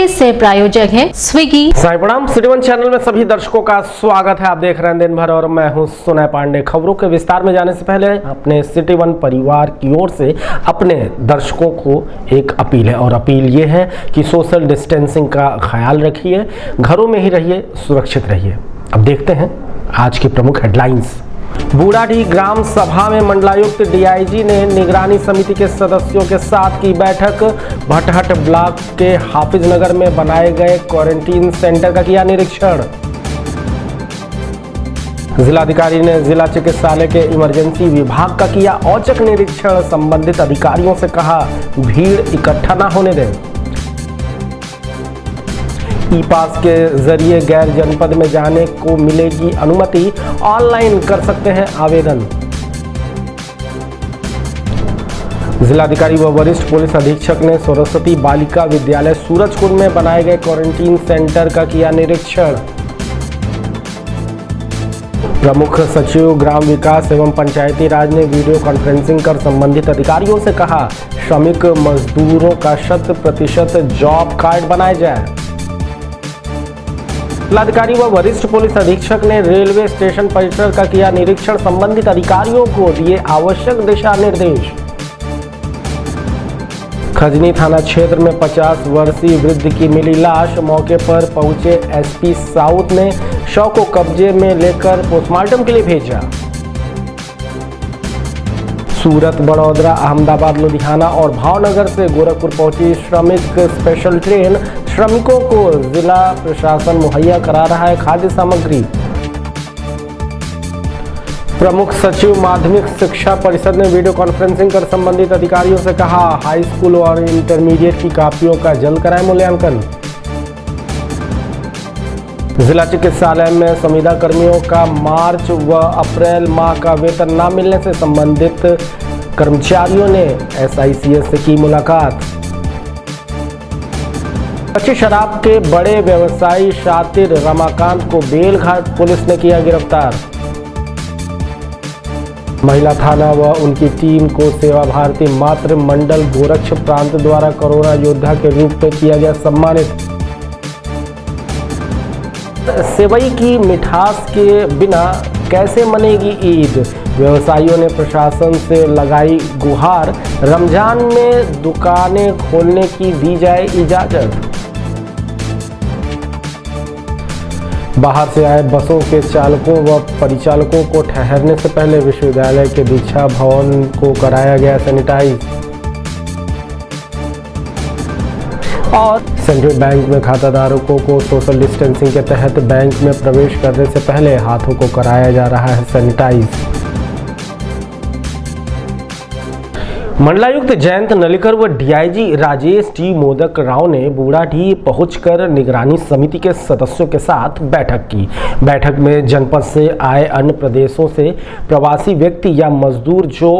के सह प्रायोजक है स्विगी। साई प्रणाम, सिटी वन चैनल में सभी दर्शकों का स्वागत है। आप देख रहे हैं दिन भर और मैं हूं सुनय पांडे। खबरों के विस्तार में जाने से पहले अपने सिटी वन परिवार की ओर से अपने दर्शकों को एक अपील है, और अपील ये है कि सोशल डिस्टेंसिंग का ख्याल रखिए, घरों में ही रहिए, सुरक्षित रहिए। अब देखते हैं आज की प्रमुख हेडलाइंस। बूढ़ाडीह ग्राम सभा में मंडलायुक्त डीआईजी ने निगरानी समिति के सदस्यों के साथ की बैठक। भटहट ब्लॉक के हाफिज नगर में बनाए गए क्वारंटीन सेंटर का किया निरीक्षण। जिलाधिकारी ने जिला चिकित्सालय के इमरजेंसी विभाग का किया औचक निरीक्षण। संबंधित अधिकारियों से कहा भीड़ इकट्ठा न होने दें। ई पास के जरिए गैर जनपद में जाने को मिलेगी अनुमति, ऑनलाइन कर सकते हैं आवेदन। जिलाधिकारी व वरिष्ठ पुलिस अधीक्षक ने सरस्वती बालिका विद्यालय सूरजकुंड में बनाए गए क्वारंटीन सेंटर का किया निरीक्षण। प्रमुख सचिव ग्राम विकास एवं पंचायती राज ने वीडियो कॉन्फ्रेंसिंग कर संबंधित अधिकारियों से कहा श्रमिक मजदूरों का 100% जॉब कार्ड बनाया जाए। जिलाधिकारी व वरिष्ठ पुलिस अधीक्षक ने रेलवे स्टेशन परिसर का किया निरीक्षण। संबंधित अधिकारियों को दिए आवश्यक दिशा निर्देश। खजनी थाना क्षेत्र में 50 वर्षीय वृद्ध की मिली लाश। मौके पर पहुंचे एसपी साउथ ने शव को कब्जे में लेकर पोस्टमार्टम के लिए भेजा। सूरत, बड़ौदा, अहमदाबाद, लुधियाना और भावनगर से गोरखपुर पहुंची श्रमिक स्पेशल ट्रेन। श्रमिकों को जिला प्रशासन मुहैया करा रहा है खाद्य सामग्री। प्रमुख सचिव माध्यमिक शिक्षा परिषद ने वीडियो कॉन्फ्रेंसिंग कर संबंधित अधिकारियों से कहा हाई स्कूल और इंटरमीडिएट की कापियों का जल्द कराएं मूल्यांकन। जिला चिकित्सालय में संविदा कर्मियों का मार्च व अप्रैल माह का वेतन न मिलने से संबंधित कर्मचारियों ने SICS से की मुलाकात। कच्ची शराब के बड़े व्यवसायी शातिर रमाकांत को बेलघाट पुलिस ने किया गिरफ्तार। महिला थाना व उनकी टीम को सेवा भारती मातृ मंडल गोरक्ष प्रांत द्वारा कोरोना योद्धा के रूप में किया गया सम्मानित। सेवई की मिठास के बिना कैसे मनेगी ईद, व्यवसायियों ने प्रशासन से लगाई गुहार। रमजान में दुकानें खोलने की दी जाए इजाजत। बाहर से आए बसों के चालकों व परिचालकों को ठहरने से पहले विश्वविद्यालय के दीक्षा भवन को कराया गया सैनिटाइज। और सेंट्रल बैंक में खाताधारकों को सोशल डिस्टेंसिंग के तहत बैंक में प्रवेश करने से पहले हाथों को कराया जा रहा है सैनिटाइज। मंडलायुक्त जयंत नलिकर व डीआईजी राजेश टी मोदक राव ने बूढ़ाडीह पहुंचकर निगरानी समिति के सदस्यों के साथ बैठक की। बैठक में जनपद से आए अन्य प्रदेशों से प्रवासी व्यक्ति या मजदूर जो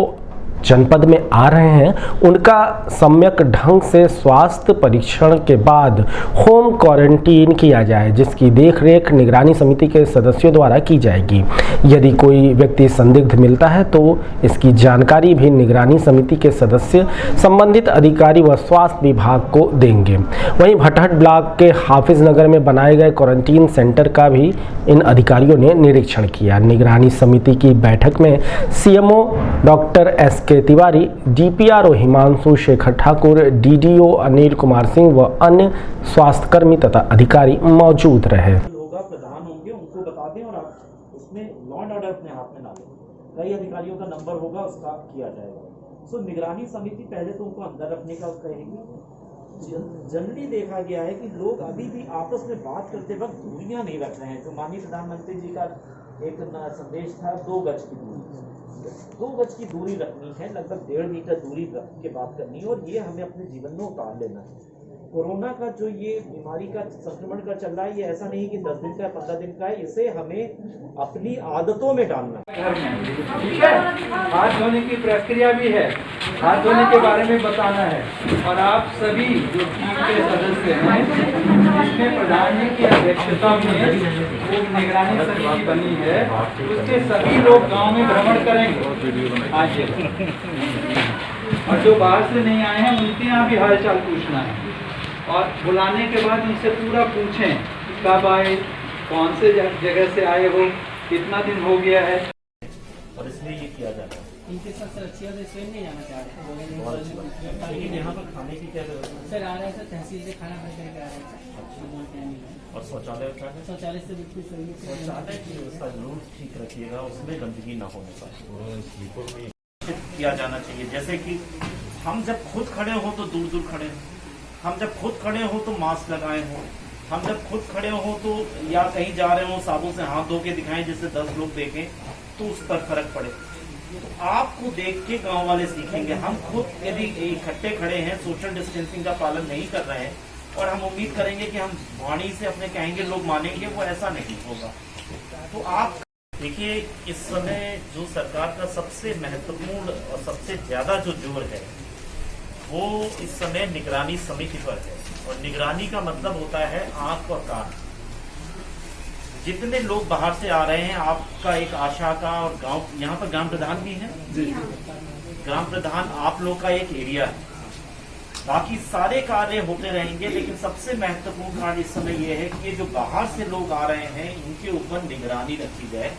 जनपद में आ रहे हैं उनका सम्यक ढंग से स्वास्थ्य परीक्षण के बाद होम क्वारंटीन किया जाए, जिसकी देखरेख निगरानी समिति के सदस्यों द्वारा की जाएगी। यदि कोई व्यक्ति संदिग्ध मिलता है तो इसकी जानकारी भी निगरानी समिति के सदस्य संबंधित अधिकारी व स्वास्थ्य विभाग को देंगे। वहीं भटहट ब्लॉक के हाफिज नगर में बनाए गए क्वारंटीन सेंटर का भी इन अधिकारियों ने निरीक्षण किया। निगरानी समिति की बैठक में CMO doctor SK Tiwari, DPRO Himanshu Shekhar Thakur, DDO Anil Kumar Singh व अन्य स्वास्थ्यकर्मी तथा अधिकारी मौजूद रहे। प्रधान होंगे उनको बता दें और आप उसमें लॉ एंड ऑर्डर अपने हाथ में ना लें। कई अधिकारियों का नंबर होगा, उसका किया जाएगा। सो निगरानी समिति पहले तो उनको अंदर रखने का कहेगी। जनरली देखा गया है कि लोग अभी भी आपस में बात करते वक्त दूरियां नहीं रख रहे हैं। जो माननीय प्रधानमंत्री जी का एक संदेश था 2 गज की दूरी, 2 गज की दूरी रखनी है, लगभग 1.5 मीटर दूरी रख के बात करनी है। और ये हमें अपने जीवन में उतार लेना है। कोरोना का जो ये बीमारी का संक्रमण का चल रहा है, ये ऐसा नहीं कि 10 दिन का 15 दिन का है, इसे हमें अपनी आदतों में डालना है। घर में ठीक है, हाथ धोने की प्रक्रिया भी है, हाथ धोने के बारे में बताना है। और आप सभी जो टीम के सदस्य हैं, इसमें प्रधान जी की अध्यक्षता में एक निगरानी समिति बनी है, उसके सभी लोग गांव में भ्रमण करेंगे आज। और जो बाहर से नहीं आए हैं उनके यहाँ भी हालचाल पूछना है। और बुलाने के बाद उनसे पूरा पूछें कब आए, कौन से जगह से आए हो, कितना दिन हो गया है। और इसलिए ये किया जाता है। इनके साथ सर अच्छी बात है, स्वयं नहीं जाना चाह रहे। लेकिन यहाँ पर खाने की क्या व्यवस्था है? सर आ रहे हैं सर, तहसील से खाना खा करके आ रहे हैं सर। बोलते हैं नहीं। और शौचालय का है? शौचालय से बिल्कुल सही है। शौचालय की व्यवस्था जरूर ठीक रखिएगा, उसमें गंदगी ना होने पाए। किया जाना चाहिए, जैसे कि हम जब खुद खड़े हो तो दूर दूर खड़े हो, हम जब खुद खड़े हो तो मास्क लगाए हो, हम जब खुद खड़े हो तो या कहीं जा रहे हो साबुन से हाथ धो के दिखाएं जिससे 10 लोग देखें तो उस पर फर्क पड़े। तो आपको देख के गांव वाले सीखेंगे। हम खुद यदि इकट्ठे खड़े हैं, सोशल डिस्टेंसिंग का पालन नहीं कर रहे हैं और हम उम्मीद करेंगे कि हम वाणी से अपने कहेंगे लोग मानेंगे, वो ऐसा नहीं होगा। तो आप देखिए, इस समय जो सरकार का सबसे महत्वपूर्ण और सबसे ज्यादा जो जोर है वो इस समय निगरानी समिति पर है। और निगरानी का मतलब होता है आंख और कान। जितने लोग बाहर से आ रहे हैं, आपका एक आशा का और गांव, यहाँ पर ग्राम प्रधान भी है, ग्राम प्रधान आप लोग का एक एरिया है। बाकी सारे कार्य होते रहेंगे, लेकिन सबसे महत्वपूर्ण कार्य इस समय यह है कि ये जो बाहर से लोग आ रहे हैं इनके ऊपर निगरानी रखी जाए।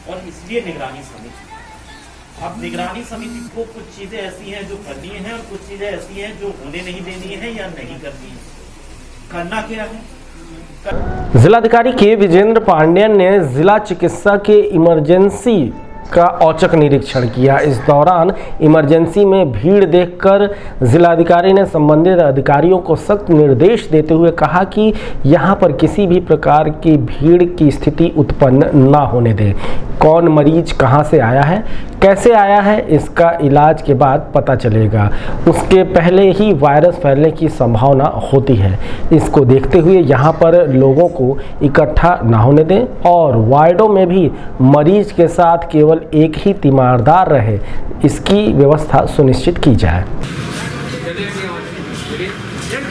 और इसलिए निगरानी समिति, अब निगरानी समिति को कुछ चीजें ऐसी हैं जो करनी है और कुछ चीजें ऐसी हैं जो होने नहीं देनी है या नहीं करनी है। करना क्या है? जिलाधिकारी के विजेंद्र पांडेयन ने जिला चिकित्सा के इमरजेंसी का औचक निरीक्षण किया। इस दौरान इमरजेंसी में भीड़ देखकर जिलाधिकारी ने संबंधित अधिकारियों को सख्त निर्देश देते हुए कहा कि यहां पर किसी भी प्रकार की भीड़ की स्थिति उत्पन्न ना होने दें। कौन मरीज कहां से आया है, कैसे आया है, इसका इलाज के बाद पता चलेगा। उसके पहले ही वायरस फैलने की संभावना होती है। इसको देखते हुए यहां पर लोगों को इकट्ठा ना होने दें और वार्डों में भी मरीज के साथ केवल एक ही तीमारदार रहे, इसकी व्यवस्था सुनिश्चित की जाए।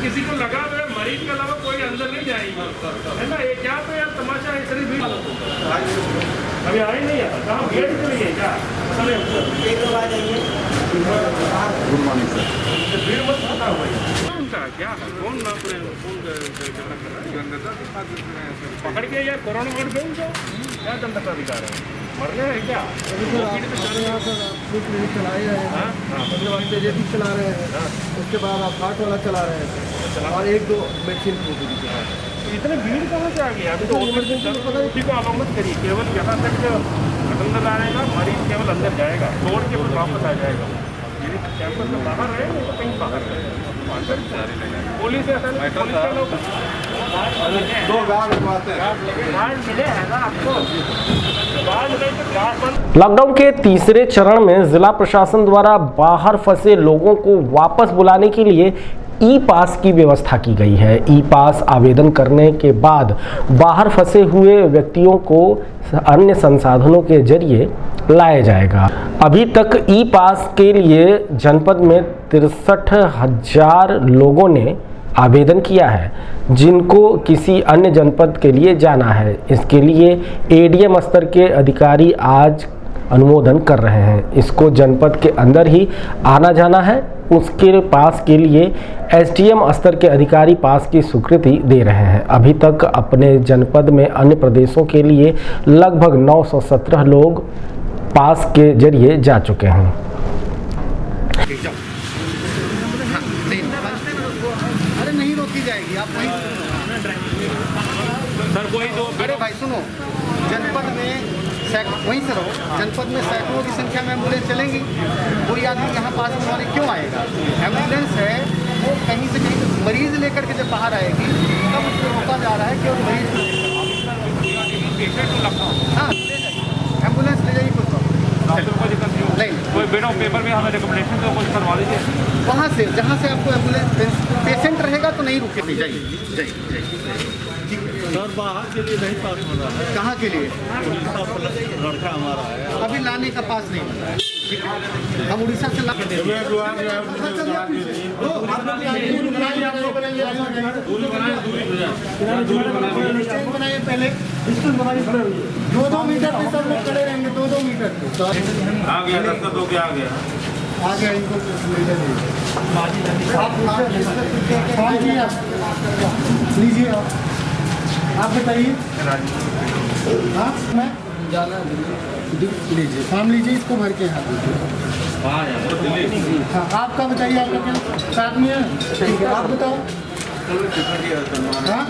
किसी को लगा हुआ है, मरीज के अलावा कोई अंदर नहीं जाएगा, है ना? ये क्या तो यार तमाशा है, इतनी भीड़ अभी आ ही नहीं है। कहाँ भीड़ चली गई क्या? एक लोग आ जाइए। Good morning sir. भीड़ मत खत्म हुई उनका क्या है? कौन पकड़ के यार कोरोना वार्ड पे उनको क्या दंडता दिखा रहे हैं? मरने हैं क्या? क्लिनिक चला ही रहे हैं, उसके बाद तेजेती चला रहे हैं, उसके बाद आप हार्ट वाला चला रहे हैं और 1-2 मेडिसिन भी चला रहे हैं। इतने भीड़ कहाँ से आ गई? अभी तो उसी को अलाउ मत करिए, केवल यहाँ तक जो अंदर आएगा मरीज केवल अंदर जाएगा, छोड़ के फिर वापस आ जाएगा। यदि कैंपस में बाहर रहे नहीं तो कहीं बाहर रहे। पुलिस ऐसा नहीं, पुलिस के लोग 2 गाँव लगवाते हैं। मिले हैं ना आपको? लॉकडाउन के तीसरे चरण में जिला प्रशासन द्वारा बाहर फंसे लोगों को वापस बुलाने के लिए ई पास की व्यवस्था की गई है। ई पास आवेदन करने के बाद बाहर फंसे हुए व्यक्तियों को अन्य संसाधनों के जरिए लाया जाएगा। अभी तक ई पास के लिए जनपद में 63,000 लोगों ने आवेदन किया है, जिनको किसी अन्य जनपद के लिए जाना है। इसके लिए एडीएम स्तर के अधिकारी आज अनुमोदन कर रहे हैं। इसको जनपद के अंदर ही आना जाना है। उसके पास के लिए एसडीएम स्तर के अधिकारी पास की स्वीकृति दे रहे हैं। अभी तक अपने जनपद में अन्य प्रदेशों के लिए लगभग 917 लोग पास के जरिए जा चुके हैं। अरे नहीं रोकी जाएगी, आप वहीं सर कोई तो अरे भाई सुनो, जनपद में वहीं से रहो, जनपद में सैकड़ों की संख्या में एम्बुलेंस चलेंगी। कोई आदमी यहाँ पास होने क्यों आएगा? एम्बुलेंस है वो कहीं से कहीं मरीज लेकर के जब बाहर आएगी तब उसको रोका जा रहा है कि वो मरीज हाँ ले जाइए, एम्बुलेंस ले जाइए, कोई प्रॉब्लम नहीं। कोई बिना पेपर में हमें रिकमेंडेशन तो कुछ करवा लीजिए वहाँ से, जहाँ से आपको एम्बुलेंस पेशेंट रहेगा तो नहीं रुके। जाइए जाइए। सर बाहर के लिए नहीं पास हो रहा है। कहाँ के लिए? लड़का हमारा है, अभी लाने का पास नहीं बना है। हम उड़ीसा से ला बनाइए पहले, 2-2 मीटर पे सब लोग खड़े रहेंगे, 2-2 मीटर। आ गया रास्ता तो क्या आ गया इनको फॉर्म कीजिए लीजिए आप बताइए। हाँ मैं लीजिए फॉर्म लीजिए, इसको भर के यहाँ दीजिए। हाँ आपका बताइए, आपका क्या साथ में है? ठीक है आप बताओ। हाँ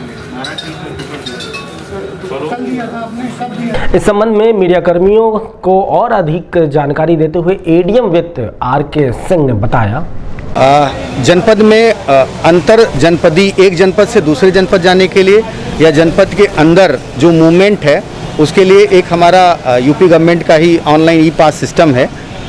कल दिया था आपने, कब दिया? इस संबंध में मीडिया कर्मियों को और अधिक जानकारी देते हुए एडीएम वित्त आर.के. सिंह ने बताया, जनपद में अंतर जनपदी, एक जनपद से दूसरे जनपद जाने के लिए या जनपद के अंदर जो मूवमेंट है उसके लिए एक हमारा यूपी गवर्नमेंट का ही ऑनलाइन ई पास सिस्टम है।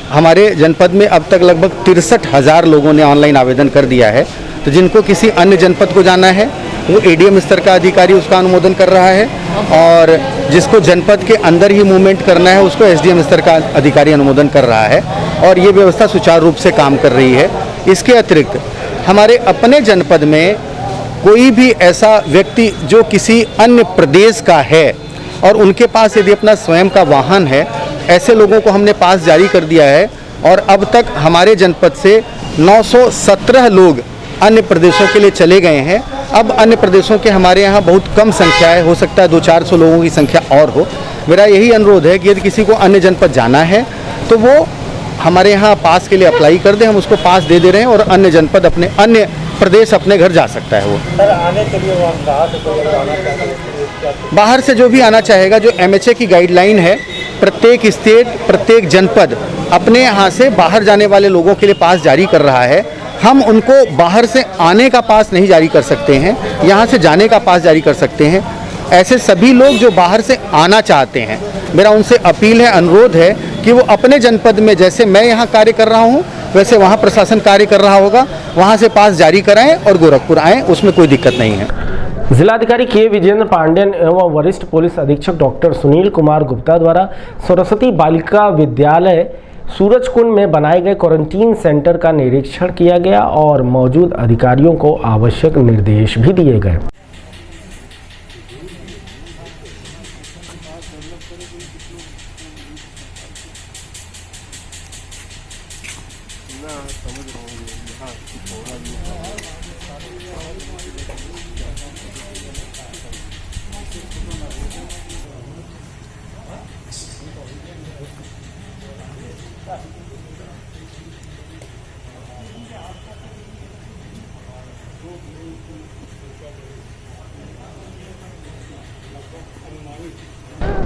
हमारे जनपद में अब तक लगभग 63,000 लोगों ने ऑनलाइन आवेदन कर दिया है। तो जिनको किसी अन्य जनपद को जाना है वो एडीएम स्तर का अधिकारी उसका अनुमोदन कर रहा है, और जिसको जनपद के अंदर ही मूवमेंट करना है उसको एसडीएम स्तर का अधिकारी अनुमोदन कर रहा है, और ये व्यवस्था सुचारू रूप से काम कर रही है। इसके अतिरिक्त हमारे अपने जनपद में कोई भी ऐसा व्यक्ति जो किसी अन्य प्रदेश का है और उनके पास यदि अपना स्वयं का वाहन है, ऐसे लोगों को हमने पास जारी कर दिया है। और अब तक हमारे जनपद से 917 लोग अन्य प्रदेशों के लिए चले गए हैं। अब अन्य प्रदेशों के हमारे यहाँ बहुत कम संख्या है, हो सकता है 200-400 लोगों की संख्या और हो। मेरा यही अनुरोध है कि यदि किसी को अन्य जनपद जाना है तो वो हमारे यहाँ पास के लिए अप्लाई कर दे, हम उसको पास दे दे रहे हैं, और अन्य जनपद अपने अन्य प्रदेश अपने घर जा सकता है। वो सर आने के लिए वो बाहर से जो भी आना चाहेगा, जो एमएचए की गाइडलाइन है, प्रत्येक स्टेट प्रत्येक जनपद अपने यहाँ से बाहर जाने वाले लोगों के लिए पास जारी कर रहा है। हम उनको बाहर से आने का पास नहीं जारी कर सकते हैं, यहाँ से जाने का पास जारी कर सकते हैं। ऐसे सभी लोग जो बाहर से आना चाहते हैं, मेरा उनसे अपील है, अनुरोध है कि वो अपने जनपद में, जैसे मैं यहाँ कार्य कर रहा हूँ वैसे वहाँ प्रशासन कार्य कर रहा होगा, वहाँ से पास जारी कराएं और गोरखपुर आएँ, उसमें कोई दिक्कत नहीं है। जिलाधिकारी के विजेंद्र पांडेयन एवं वरिष्ठ पुलिस अधीक्षक डॉक्टर सुनील कुमार गुप्ता द्वारा सरस्वती बालिका विद्यालय सूरजकुंड में बनाए गए क्वारंटीन सेंटर का निरीक्षण किया गया और मौजूद अधिकारियों को आवश्यक निर्देश भी दिए गए।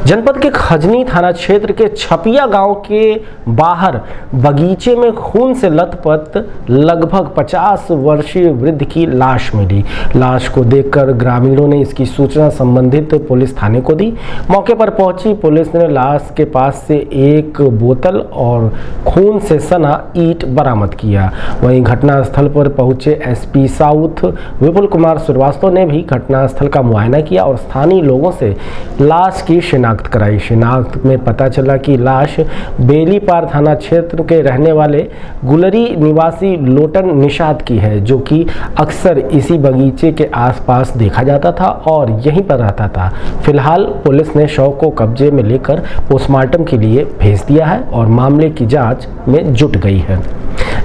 जनपद के खजनी थाना क्षेत्र के छपिया गांव के बाहर बगीचे में खून से लथपथ लगभग 50 वर्षीय वृद्ध की लाश मिली। लाश को देखकर ग्रामीणों ने इसकी सूचना संबंधित पुलिस थाने को दी। मौके पर पहुंची पुलिस ने लाश के पास से एक बोतल और खून से सना ईंट बरामद किया। वहीं घटनास्थल पर पहुंचे एसपी साउथ विपुल कुमार श्रीवास्तव ने भी घटनास्थल का मुआयना किया और स्थानीय लोगों से लाश की शिनाख्त कराई। शिनाख्त में पता चला कि लाश बेलीपार थाना क्षेत्र के रहने वाले गुलरी निवासी लोटन निषाद की है, जो कि अक्सर इसी बगीचे के आसपास देखा जाता था और यहीं पर रहता था। फिलहाल पुलिस ने शव को कब्जे में लेकर पोस्टमार्टम के लिए भेज दिया है और मामले की जांच में जुट गई है।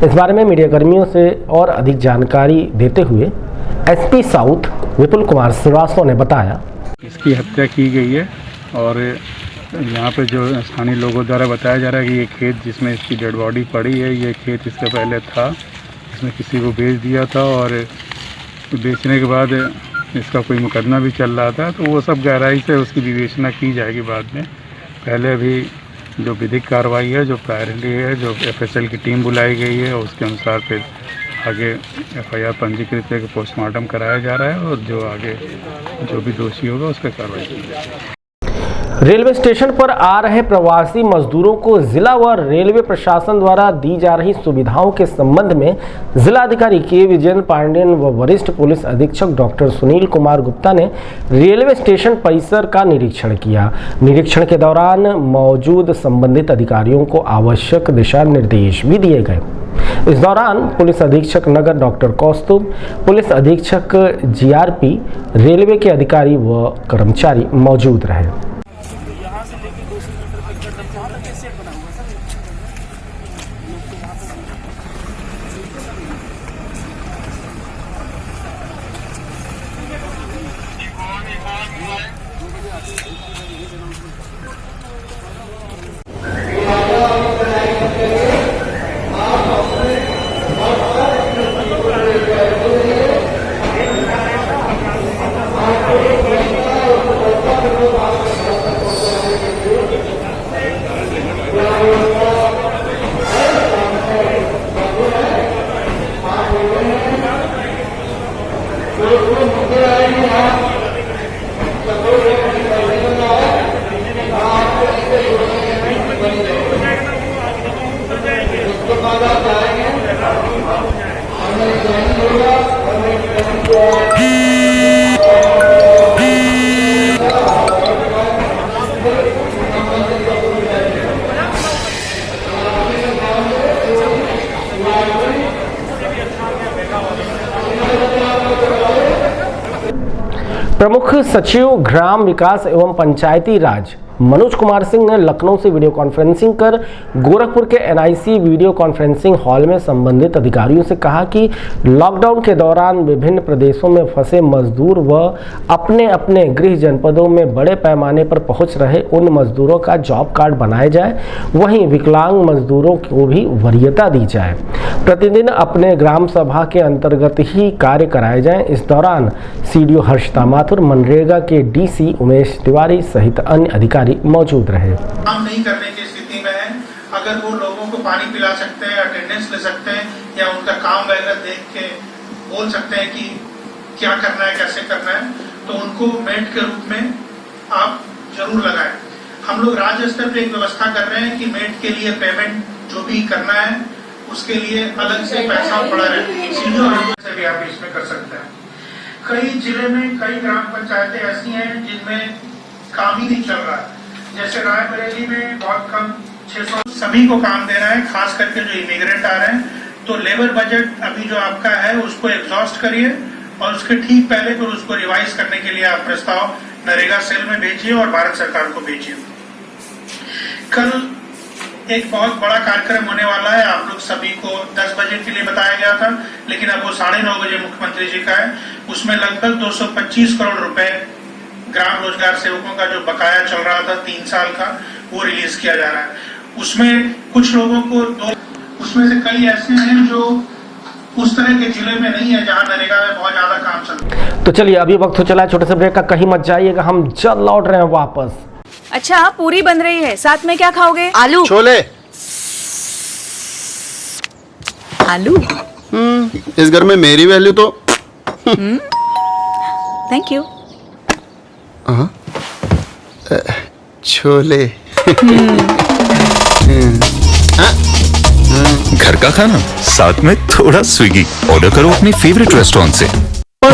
इस बारे में मीडिया कर्मियों से और अधिक जानकारी देते हुए एसपी साउथ विपुल कुमार श्रीवास्तव ने बताया, इसकी हत्या की गई है और यहाँ पे जो स्थानीय लोगों द्वारा बताया जा रहा है कि ये खेत जिसमें इसकी डेड बॉडी पड़ी है, ये खेत इसके पहले था, इसमें किसी को बेच दिया था और बेचने के बाद इसका कोई मुकदमा भी चल रहा था, तो वो सब गहराई से उसकी विवेचना की जाएगी बाद में। पहले अभी जो विधिक कार्रवाई है, जो प्रायोरिटी है, जो एफएसएल की टीम बुलाई गई है, उसके अनुसार फिर आगे एफआईआर पंजीकृत करके पोस्टमार्टम कराया जा रहा है और जो आगे जो भी दोषी होगा उस पर कार्रवाई की जाएगी। रेलवे स्टेशन पर आ रहे प्रवासी मजदूरों को जिला व रेलवे प्रशासन द्वारा दी जा रही सुविधाओं के संबंध में जिलाधिकारी के विजेंद्र पांडेयन व वरिष्ठ पुलिस अधीक्षक डॉक्टर सुनील कुमार गुप्ता ने रेलवे स्टेशन परिसर का निरीक्षण किया। निरीक्षण के दौरान मौजूद संबंधित अधिकारियों को आवश्यक दिशा निर्देश भी दिए गए। इस दौरान पुलिस अधीक्षक नगर डॉक्टर कौस्तुभ, पुलिस अधीक्षक जीआरपी, रेलवे के अधिकारी व कर्मचारी मौजूद रहे। मुख्य सचिव ग्राम विकास एवं पंचायती राज मनोज कुमार सिंह ने लखनऊ से वीडियो कॉन्फ्रेंसिंग कर गोरखपुर के एनआईसी वीडियो कॉन्फ्रेंसिंग हॉल में संबंधित अधिकारियों से कहा कि लॉकडाउन के दौरान विभिन्न प्रदेशों में फंसे मजदूर व अपने अपने गृह जनपदों में बड़े पैमाने पर पहुंच रहे उन मजदूरों का जॉब कार्ड बनाया जाए, वहीं विकलांग मजदूरों को भी वरीयता दी जाए। प्रतिदिन अपने ग्राम सभा के अंतर्गत ही कार्य कराए जाएं। इस दौरान सीडीओ हर्षिता माथुर, मनरेगा के डीसी उमेश तिवारी सहित अन्य अधिकारी मौजूद रहे। काम नहीं करने की स्थिति में है, अगर वो लोगों को पानी पिला सकते हैं, अटेंडेंस ले सकते हैं या उनका काम वगैरह देख के बोल सकते हैं कि क्या करना है, कैसे करना है, तो उनको मेट के रूप में आप जरूर लगाएं। हम लोग राज्य स्तर पे एक व्यवस्था कर रहे हैं कि मेट के लिए पेमेंट जो भी करना है उसके लिए अलग से पैसा पड़ा रहे, से भी आप इसमें कर सकते हैं। कई जिले में कई ग्राम पंचायतें ऐसी हैं जिनमें काम ही नहीं चल रहा है, जैसे रायबरेली में बहुत कम 600 सभी को काम दे रहा है, खास करके जो इमिग्रेंट आ रहे हैं। तो लेबर बजट अभी जो आपका है उसको एग्जॉस्ट करिए और उसके ठीक पहले फिर उसको रिवाइज करने के लिए आप प्रस्ताव नरेगा सेल में भेजिए और भारत सरकार को भेजिए। कल एक बहुत बड़ा कार्यक्रम होने वाला है, आप लोग सभी को 10 बजे के लिए बताया गया था, लेकिन अब वो 9:30 बजे मुख्यमंत्री जी का है। उसमें लगभग 225 करोड़ रुपए ग्राम रोजगार सेवकों का जो बकाया चल रहा था 3 साल का, वो रिलीज किया जा रहा है। उसमें कुछ लोगों को उसमें से कई ऐसे हैं जो उस तरह के जिले में नहीं है जहां नरेगा में बहुत ज्यादा काम चल रहा है। तो चलिए अभी वक्त हो चला है छोटे से ब्रेक का, कहीं मत जाइएगा, हम जल्द लौट रहे हैं वापस। अच्छा, पूरी बन रही है, साथ में क्या खाओगे? आलू छोले। आलू इस घर में मेरी वैल्यू तो थैंक यू। छोले। घर का खाना साथ में थोड़ा स्विगी, ऑर्डर करो अपने फेवरेट रेस्टोरेंट से।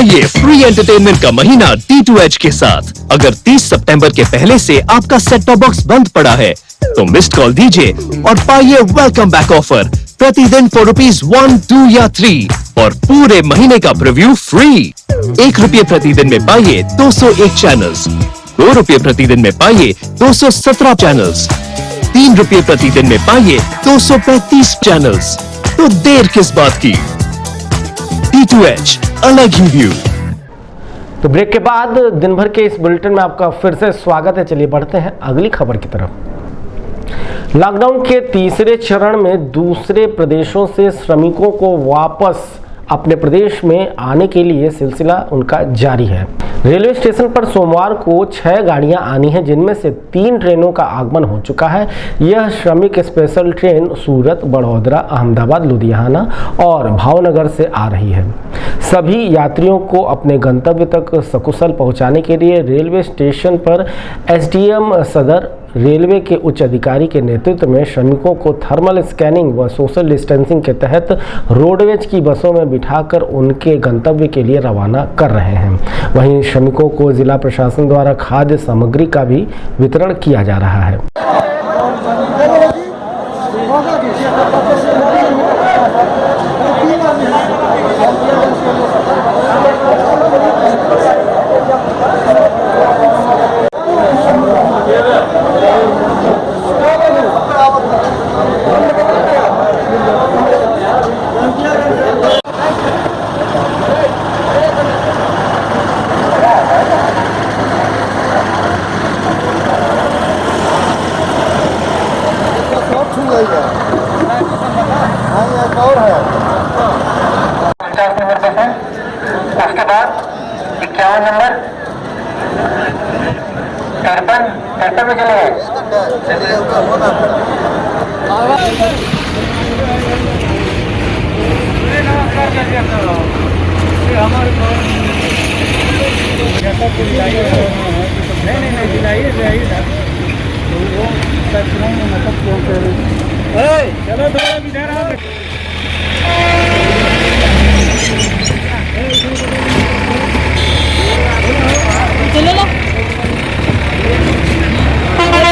ये फ्री एंटरटेनमेंट का महीना D2H के साथ। अगर 30 सितंबर के पहले से आपका सेट टॉप बॉक्स बंद पड़ा है तो मिस्ड कॉल दीजिए और पाइए वेलकम बैक ऑफर प्रतिदिन for ₹1, 2 या 3 और पूरे महीने का प्रीव्यू फ्री। ₹1 प्रतिदिन में पाइए 201 चैनल्स, ₹2 प्रतिदिन में पाइए 217 चैनल्स, ₹3 प्रतिदिन में पाइए 235 चैनल्स। तो देर किस बात की? D2H, अलग ही व्यू। तो ब्रेक के बाद दिन भर के इस बुलेटिन में आपका फिर से स्वागत है। चलिए बढ़ते हैं अगली खबर की तरफ। लॉकडाउन के तीसरे चरण में दूसरे प्रदेशों से श्रमिकों को वापस अपने प्रदेश में आने के लिए सिलसिला उनका जारी है। रेलवे स्टेशन पर सोमवार को 6 गाड़ियां आनी हैं, जिनमें से 3 ट्रेनों का आगमन हो चुका है। यह श्रमिक स्पेशल ट्रेन सूरत, बड़ौदरा, अहमदाबाद, लुधियाना और भावनगर से आ रही है। सभी यात्रियों को अपने गंतव्य तक सकुशल पहुंचाने के लिए रेलवे स्टेशन पर एसडीएम सदर रेलवे के उच्च अधिकारी के नेतृत्व में श्रमिकों को थर्मल स्कैनिंग व सोशल डिस्टेंसिंग के तहत रोडवेज की बसों में बिठाकर उनके गंतव्य के लिए रवाना कर रहे हैं। वहीं श्रमिकों को जिला प्रशासन द्वारा खाद्य सामग्री का भी वितरण किया जा रहा है। उसके बाद 51 नंबर 53 में चले गए। चलो थोड़ा इधर आओ। चलो लो। नंबर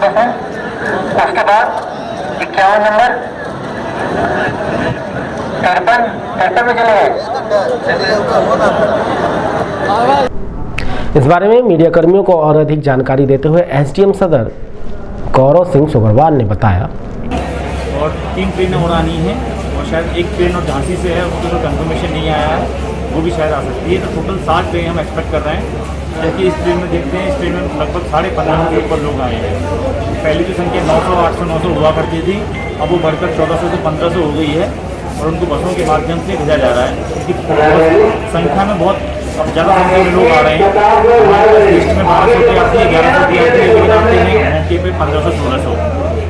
से बाद 51 नंबर 53 में चले गए। इस बारे में मीडिया कर्मियों को और अधिक जानकारी देते हुए एसडीएम सदर गौरव सिंह सोगरवाल ने बताया। और 3 ट्रेनें उड़ानी है और शायद एक ट्रेन और झांसी से है, उसकी कोई कंफर्मेशन नहीं आया है, वो भी शायद आ सकती है। तो टोटल 7 ट्रेन हम एक्सपेक्ट कर रहे हैं। जबकि इस ट्रेन में देखते हैं, इस ट्रेन में लगभग 15.5 के ऊपर लोग आए हैं। पहले की संख्या 900, 800, 900 हुआ करती थी, अब वो बढ़कर 1400 से 1500 हो गई है और उनको बसों के माध्यम से भेजा जा रहा है। क्योंकि संख्या में बहुत अब ज़्यादा संख्या में लोग आ रहे हैं। लिस्ट में 1200 की आती है, 1100 की आती है, लेकिन आते हैं मौके पे 1500, 1600।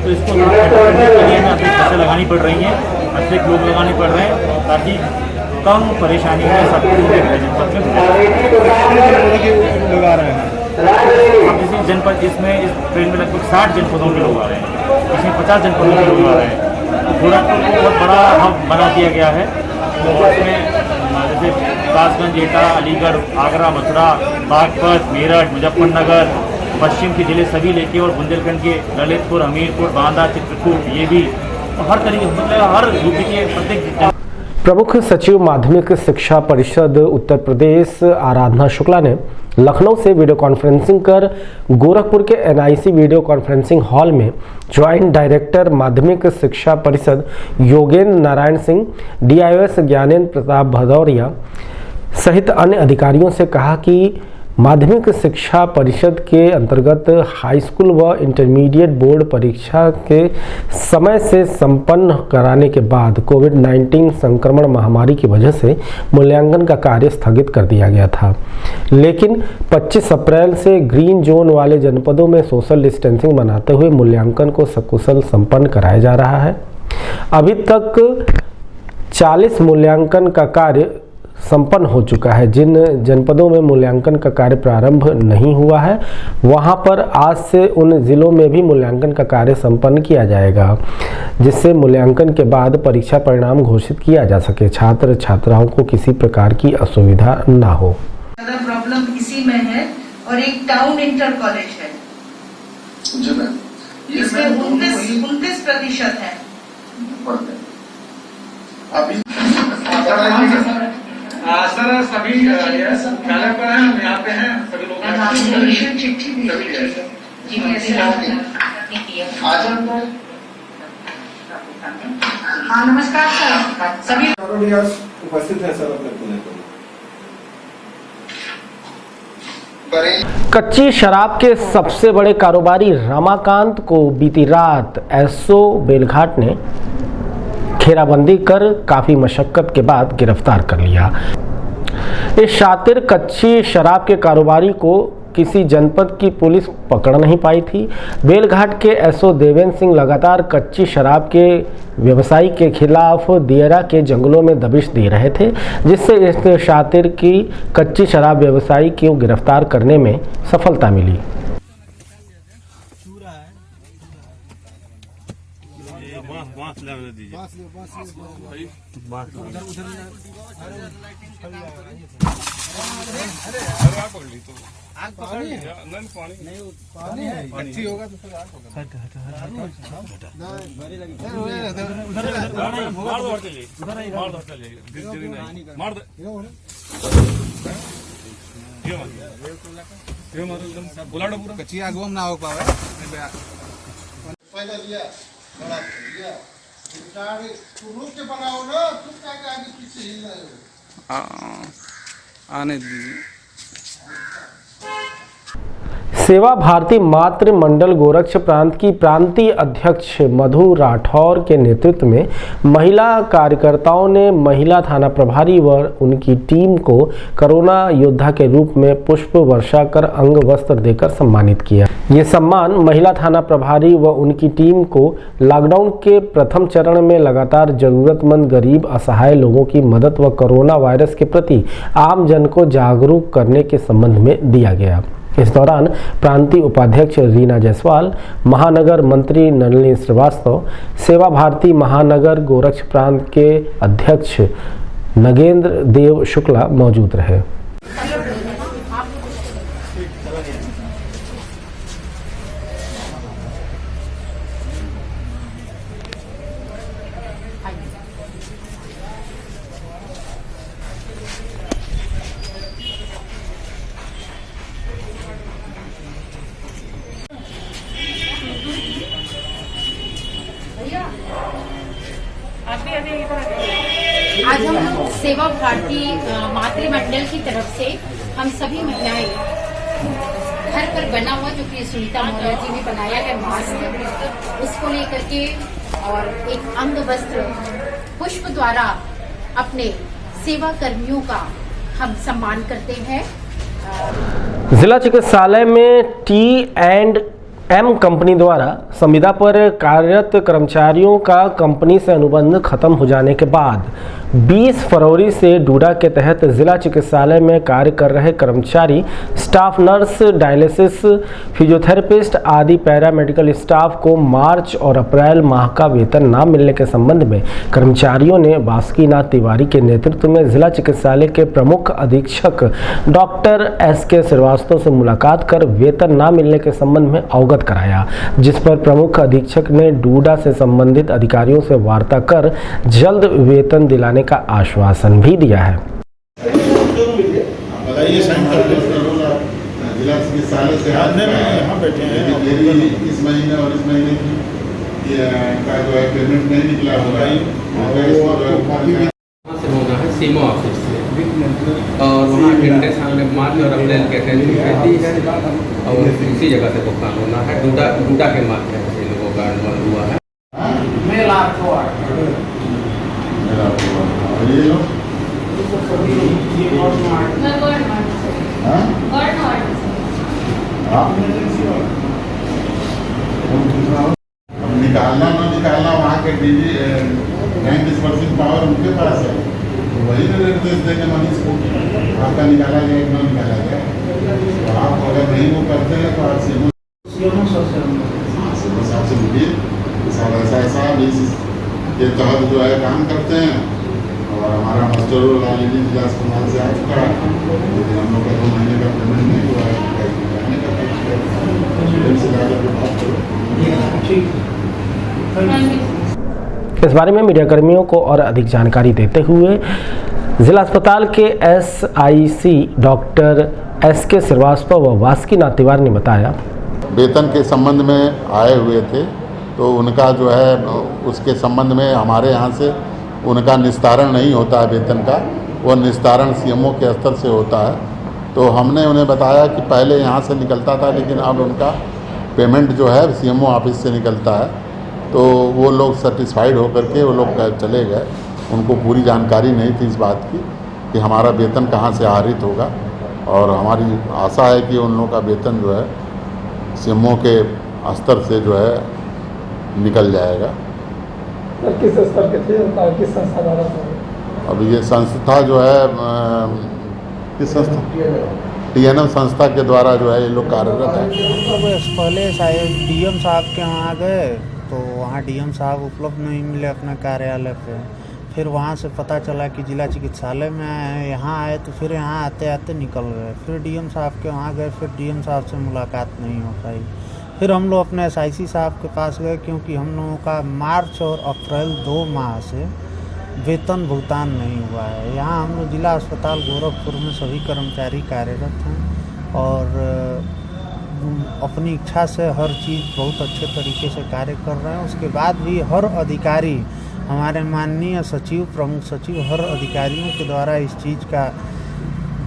तो इसको करने के लिए हमें अतिरिक्त बसें लगानी पड़ रही हैं, अतिरिक्त लोग लगाने पड़ रहे हैं ताकि कम परेशानी में सब लोग आ रहे हैं। अब इसी जनपद इसमें इस ट्रेन में लगभग 60 जनपदों के लोग आ रहे हैं, इसमें 50 जनपदों के लोग आ रहे हैं। तो गोरखपुर को बहुत बड़ा हब बना दिया गया है और इसमें जैसे कासगंज, एटा, अलीगढ़, आगरा, मथुरा, बागपत, मेरठ, मुजफ्फरनगर, पश्चिम के जिले सभी लेके और बुंदेलखंड के ललितपुर, हमीरपुर, बांदा, चित्रकूट, ये भी हर तरीके मतलब हर यूपी के प्रत्येक। प्रमुख सचिव माध्यमिक शिक्षा परिषद उत्तर प्रदेश आराधना शुक्ला ने लखनऊ से वीडियो कॉन्फ्रेंसिंग कर गोरखपुर के एनआईसी वीडियो कॉन्फ्रेंसिंग हॉल में ज्वाइंट डायरेक्टर माध्यमिक शिक्षा परिषद योगेंद्र नारायण सिंह, डीआईओएस ज्ञानेंद्र प्रताप भदौरिया सहित अन्य अधिकारियों से कहा कि माध्यमिक शिक्षा परिषद के अंतर्गत हाई स्कूल व इंटरमीडिएट बोर्ड परीक्षा के समय से संपन्न कराने के बाद कोविड-19 संक्रमण महामारी की वजह से मूल्यांकन का कार्य स्थगित कर दिया गया था। लेकिन 25 अप्रैल से ग्रीन जोन वाले जनपदों में सोशल डिस्टेंसिंग बनाते हुए मूल्यांकन को सकुशल संपन्न कराया जा रहा है। अभी तक 40 मूल्यांकन का कार्य संपन्न हो चुका है। जिन जनपदों में मूल्यांकन का कार्य प्रारंभ नहीं हुआ है वहां पर आज से उन जिलों में भी मूल्यांकन का कार्य संपन्न किया जाएगा, जिससे मूल्यांकन के बाद परीक्षा परिणाम घोषित किया जा सके, छात्र छात्राओं को किसी प्रकार की असुविधा ना हो। प्रॉब्लम इसी में है और एक टाउन इंटर कॉलेज है इसमें 29% है। अभी सर सभी विद्यालय पर हैं, हम यहाँ पे हैं, सभी लोग चिट्ठी हाँ नमस्कार सर, सभी उपस्थित है सर अपने पुणे को। कच्ची शराब के सबसे बड़े कारोबारी रमाकांत को बीती रात एसओ बेलघाट ने घेराबंदी कर काफी मशक्कत के बाद गिरफ्तार कर लिया। इस शातिर कच्ची शराब के कारोबारी को किसी जनपद की पुलिस पकड़ नहीं पाई थी। बेलघाट के एसओ देवेंद्र सिंह लगातार कच्ची शराब के व्यवसायी के खिलाफ दियरा के जंगलों में दबिश दे रहे थे, जिससे इस शातिर की कच्ची शराब व्यवसायी को गिरफ्तार करने में सफलता मिली। अच्छी होगा तो कच्ची आग ना हो पावे आने दीजिए। सेवा भारती मातृ मंडल गोरक्ष प्रांत की प्रांतीय अध्यक्ष मधु राठौर के नेतृत्व में महिला कार्यकर्ताओं ने महिला थाना प्रभारी व उनकी टीम को कोरोना योद्धा के रूप में पुष्प वर्षा कर अंग वस्त्र देकर सम्मानित किया। ये सम्मान महिला थाना प्रभारी व उनकी टीम को लॉकडाउन के प्रथम चरण में लगातार जरूरतमंद गरीब असहाय लोगों की मदद व कोरोना वायरस के प्रति आम जन को जागरूक करने के संबंध में दिया गया। इस दौरान प्रांतीय उपाध्यक्ष रीना जायसवाल, महानगर मंत्री नलिनी श्रीवास्तव, सेवा भारती महानगर गोरक्ष प्रांत के अध्यक्ष नगेंद्र देव शुक्ला मौजूद रहे। आज हम सेवा भारती मातृमंडल की तरफ से हम सभी महिलाएं घर पर बना हुआ जो कि सुनीता मौर्य जी ने बनाया है मास्क, उसको लेकर के और एक अंग वस्त्र पुष्प द्वारा अपने सेवा कर्मियों का हम सम्मान करते हैं। जिला चिकित्सालय में T&M कंपनी द्वारा संविदा पर कार्यरत कर्मचारियों का कंपनी से अनुबंध खत्म हो जाने के बाद 20 फरवरी से डूडा के तहत जिला चिकित्सालय में कार्य कर रहे कर्मचारी, स्टाफ नर्स, डायलिसिस, फिजियोथेरेपिस्ट आदि पैरामेडिकल स्टाफ को मार्च और अप्रैल माह का वेतन न मिलने के संबंध में कर्मचारियों ने बासुकीनाथ तिवारी के नेतृत्व में जिला चिकित्सालय के प्रमुख अधीक्षक डॉक्टर SK श्रीवास्तव से मुलाकात कर वेतन न मिलने के संबंध में अवगत कराया, जिस पर प्रमुख अधीक्षक ने डूडा से संबंधित अधिकारियों से वार्ता कर जल्द वेतन दिलाने का आश्वासन भी दिया है। जिला चिकित्सालय से यहाँ बैठे हैं, इस महीने और इस महीने की का जो है पेमेंट नहीं निकला होगा, होना है सीमो ऑफिस से, और वहाँ अटेंडेंस हमने मार्च और अप्रैल के अटेंडेंस रहती है और इसी जगह से भुगतान होना है। डूडा के माध्यम से लोगों का अनुबंध हुआ है। निकालना ना निकालना वहाँ के 90% पावर उनके पास है, वही निर्देश देंगे मनीष को आपका निकाला जाए ना निकाला जाए। तो आप अगर नहीं वो करते हैं तो आप से मिलिए, ऐसा के तहत जो है काम करते हैं। और हमारा मास्टर जिला अस्पताल से आ चुका है, लेकिन हम लोग का 2 महीने का पेमेंट नहीं हुआ है। इस बारे में मीडिया कर्मियों को और अधिक जानकारी देते हुए जिला अस्पताल के SIC डॉक्टर SK श्रीवास्तव व बासुकीनाथ तिवारी ने बताया, वेतन के संबंध में आए हुए थे, तो उनका जो है उसके संबंध में हमारे यहाँ से उनका निस्तारण नहीं होता है वेतन का, वो निस्तारण CMO के स्तर से होता है। तो हमने उन्हें बताया कि पहले यहाँ से निकलता था, लेकिन अब उनका पेमेंट जो है CMO ऑफिस से निकलता है। तो वो लोग सेटिस्फाइड होकर के वो लोग चले गए, उनको पूरी जानकारी नहीं थी इस बात की कि हमारा वेतन कहाँ से आहरित होगा। और हमारी आशा है कि उन लोगों का वेतन जो है CMO के स्तर से जो है निकल जाएगा। किस स्तर के थे, किस संस्था द्वारा? अब ये संस्था जो है किस संस्था TNM संस्था के द्वारा जो है ये लोग कार्यरत है। पहले शायद DM साहब के यहाँ गए, तो वहाँ DM साहब उपलब्ध नहीं मिले अपने कार्यालय पे। फिर वहाँ से पता चला कि जिला चिकित्सालय में आए, यहाँ आए, तो फिर यहाँ आते आते निकल गए। फिर DM साहब के वहाँ गए, फिर DM साहब से मुलाकात नहीं हो पाई। फिर हम लोग अपने SIC साहब के पास गए, क्योंकि हम लोगों का मार्च और अप्रैल 2 माह से वेतन भुगतान नहीं हुआ है। यहाँ हम लोग जिला अस्पताल गोरखपुर में सभी कर्मचारी कार्यरत हैं और अपनी इच्छा से हर चीज़ बहुत अच्छे तरीके से कार्य कर रहे हैं। उसके बाद भी हर अधिकारी, हमारे माननीय सचिव, प्रमुख सचिव, हर अधिकारियों के द्वारा इस चीज़ का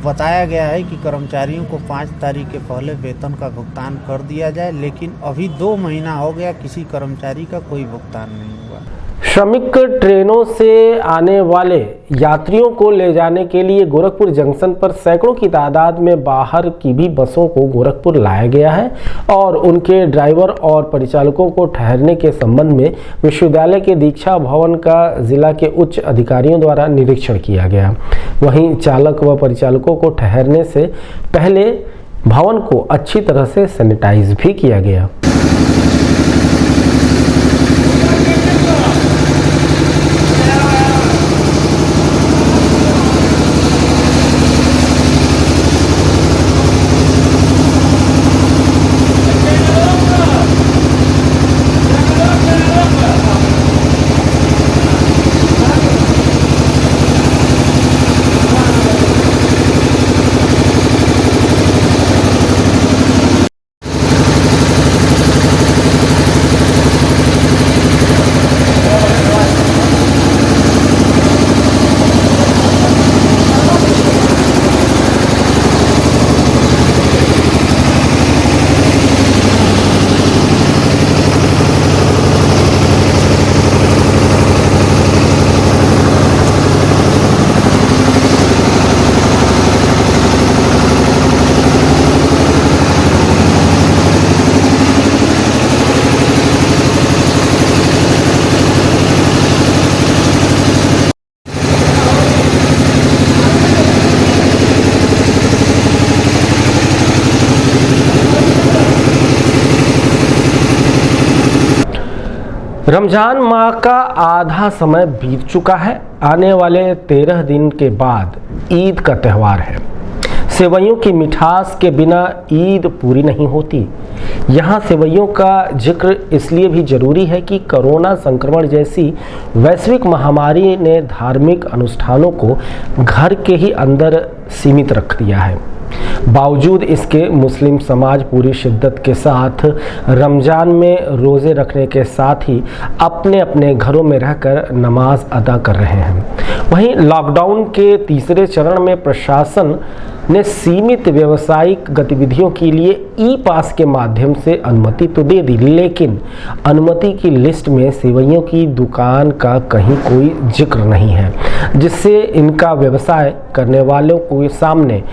बताया गया है कि कर्मचारियों को 5 तारीख के पहले वेतन का भुगतान कर दिया जाए, लेकिन अभी 2 महीना हो गया, किसी कर्मचारी का कोई भुगतान नहीं हुआ। श्रमिक ट्रेनों से आने वाले यात्रियों को ले जाने के लिए गोरखपुर जंक्शन पर सैकड़ों की तादाद में बाहर की भी बसों को गोरखपुर लाया गया है और उनके ड्राइवर और परिचालकों को ठहरने के संबंध में विश्वविद्यालय के दीक्षा भवन का जिला के उच्च अधिकारियों द्वारा निरीक्षण किया गया। वहीं चालक व परिचालकों को ठहरने से पहले भवन को अच्छी तरह से सैनिटाइज भी किया गया। रमजान माह का आधा समय बीत चुका है। आने वाले 13 दिन के बाद ईद का त्यौहार है। सेवइयों की मिठास के बिना ईद पूरी नहीं होती। यहाँ सेवइयों का जिक्र इसलिए भी जरूरी है कि कोरोना संक्रमण जैसी वैश्विक महामारी ने धार्मिक अनुष्ठानों को घर के ही अंदर सीमित रख दिया है। बावजूद इसके मुस्लिम समाज पूरी शिद्दत के साथ रमजान में रोज़े रखने के साथ ही अपने अपने घरों में रहकर नमाज अदा कर रहे हैं। वहीं लॉकडाउन के तीसरे चरण में प्रशासन ने सीमित व्यावसायिक गतिविधियों के लिए ई पास के माध्यम से अनुमति तो दे दी, लेकिन अनुमति की लिस्ट में सेवइयों की दुकान का कहीं कोई जिक्र नहीं है, जिससे इनका व्यवसाय करने वालों के सामने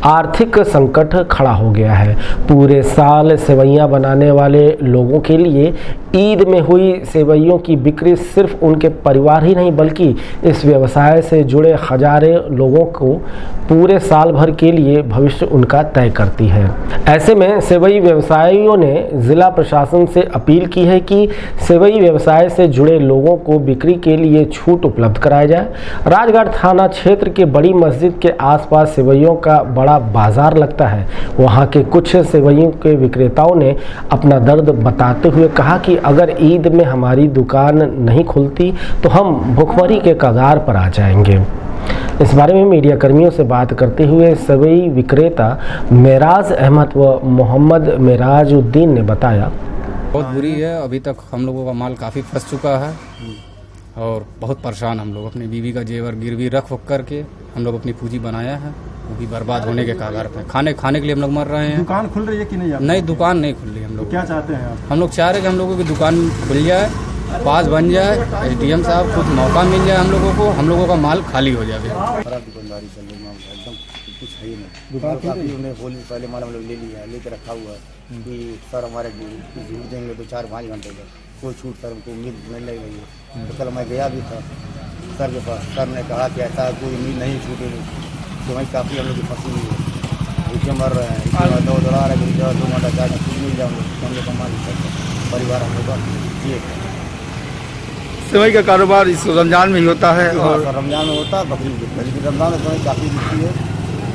आर्थिक संकट खड़ा हो गया है। पूरे साल सेवइयां बनाने वाले लोगों के लिए ईद में हुई सेवइयों की बिक्री सिर्फ उनके परिवार ही नहीं बल्कि इस व्यवसाय से जुड़े हजारों लोगों को पूरे साल भर के लिए भविष्य उनका तय करती है। ऐसे में सेवई व्यवसायियों ने जिला प्रशासन से अपील की है कि सेवई व्यवसाय से जुड़े लोगों को बिक्री के लिए छूट उपलब्ध कराया जाए। राजगढ़ थाना क्षेत्र के बड़ी मस्जिद के आसपास सेवइयों का बड़ा बाजार लगता है। वहां के कुछ सेवइयों के विक्रेताओं ने अपना दर्द बताते हुए कहा कि अगर ईद में हमारी दुकान नहीं खुलती तो हम भुखमरी के कगार पर आ जाएंगे। इस बारे में मीडिया कर्मियों से बात करते हुए सेवई विक्रेता मेराज अहमद व मोहम्मद मेराजुद्दीन ने बताया, बहुत बुरी है। अभी तक हम लोगों का माल काफ़ी फंस चुका है और बहुत परेशान हम लोग। अपनी बीवी का जेवर गिरवी रख करके हम लोग अपनी पूंजी बनाया है, वो भी बर्बाद होने के कगार पे। खाने के लिए हम लोग मर रहे हैं। दुकान खुल रही है कि नहीं? नहीं, दुकान नहीं खुल रही। हम लोग क्या चाहते हैं आप? हम लोग चाह रहे हैं कि हम लोगों की दुकान खुल जाए, पास बन जाए, एसडीएम साहब कुछ मौका मिल जाए हम लोगों को, हम लोगों का माल खाली हो जाए। खराब दुकानदारी चल रही है, एकदम कुछ है ही नहीं। दुकान काफ़ी उन्हें होली पहले माल हम लोग ले लिया है, लेकर रखा हुआ है कि सर हमारे झूठ देंगे तो 4-5 घंटे का कोई छूट सर हमको उम्मीद नहीं लग रही है। तो कल मैं गया भी था सर के पास, सर ने कहा कि ऐसा कोई उम्मीद नहीं छूटेगी। तो वहीं काफ़ी हम लोग की फंसी हुई है, भूखे मर रहे हैं। इसमें दौड़ा रहे हैं, 2 घंटा 4 घंटा कुछ मिल जाए हम लोग का माल परिवार हम लोग का ये सेवई का कारोबार इस रमजान में ही होता है। और रमजान में होता है, बकरीद रमजान में सेवई काफ़ी बिकती है।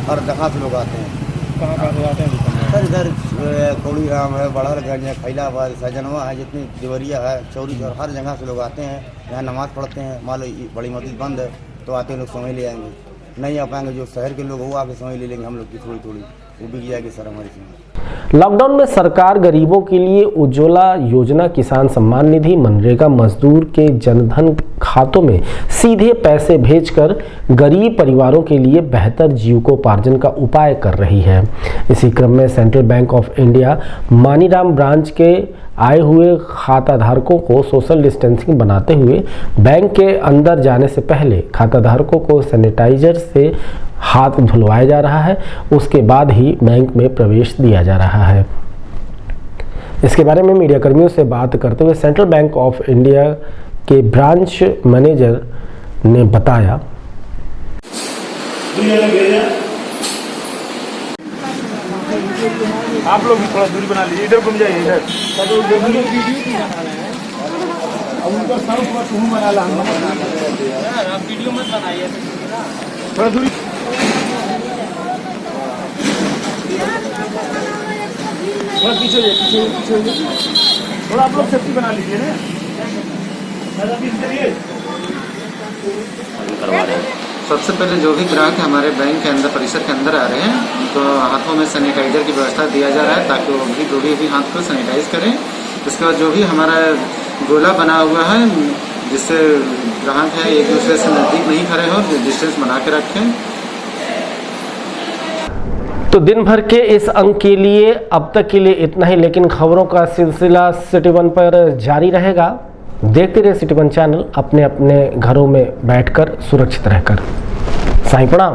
हर जगह से लोग आते हैं। कहाँ से आते हैं? सर इधर कौड़ी राम है, बड़हलगंज है, खैलाबाद, सजनवा है, जितनी देवरिया है, चौरी चौर, हर जगह से लोग आते हैं। यहाँ नमाज़ पढ़ते हैं। मान लो बड़ी मस्जिद बंद है तो आते हैं लोग सेवई ले आएंगे। नहीं आ पाएंगे जो शहर के लोग वो आके सेवई ले लेंगे हम लोग की थोड़ी थोड़ी, वो बिक जाएगी सर हमारी सेवई। लॉकडाउन में सरकार गरीबों के लिए उज्ज्वला योजना, किसान सम्मान निधि, मनरेगा मजदूर के जनधन खातों में सीधे पैसे भेजकर गरीब परिवारों के लिए बेहतर जीविकोपार्जन का उपाय कर रही है। इसी क्रम में central bank of India Maniram branch के आए हुए खाताधारकों को सोशल डिस्टेंसिंग बनाते हुए बैंक के अंदर जाने से पहले खाताधारकों को सैनिटाइजर से हाथ धुलवाया जा रहा है, उसके बाद ही बैंक में प्रवेश दिया जा रहा है। इसके बारे में मीडिया कर्मियों से बात करते हुए सेंट्रल बैंक ऑफ इंडिया के ब्रांच मैनेजर ने बताया, आप लोग भी थोड़ा दूरी बना लीजिए, इधर घूम जाइए इधर। उनका सर पूरा तुम बना ला, आप वीडियो मत बनाइए, थोड़ा दूरी। थोड़ा पीछे थोड़ा आप लोग सेफ्टी बना लीजिए ना। सबसे पहले जो भी ग्राहक हमारे बैंक के अंदर परिसर के अंदर आ रहे हैं तो हाथों में सैनिटाइजर की व्यवस्था दिया जा रहा है ताकि वो भी जो भी हाथ को सैनिटाइज करें। उसके बाद जो भी हमारा गोला बना हुआ है जिससे ग्राहक है एक दूसरे से नज़दीक नहीं खड़े हो, डिस्टेंस बना के रखें। तो दिन भर के इस अंक के लिए अब तक के लिए इतना ही, लेकिन खबरों का सिलसिला सिटी वन पर जारी रहेगा। देखते रहे सिटी वन चैनल, अपने अपने घरों में बैठकर सुरक्षित रहकर। साईं प्रणाम।